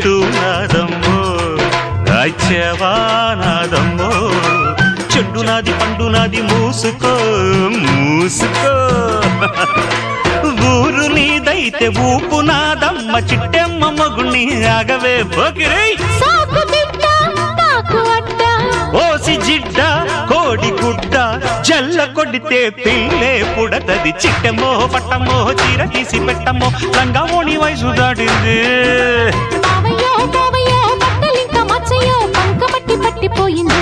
చెప్తున్నాదమ్మో రాజ్యవానాదమ్మో చెడ్డు నాది పండు నాది మూసుకో మూసుకో ఊరు నీదైతే ఊపు నాదమ్మ చిట్టెమ్మ మగుణ్ణి ఆగవే పోకిరై ఓసి జిడ్డ కోడి గుడ్డ జల్ల కొడితే పిల్లే పుడతది చిట్టెమ్మో పట్టమ్మో చీర తీసి పెట్టమ్మో రంగమోని వయసు దాటింది పట్టిపోయింది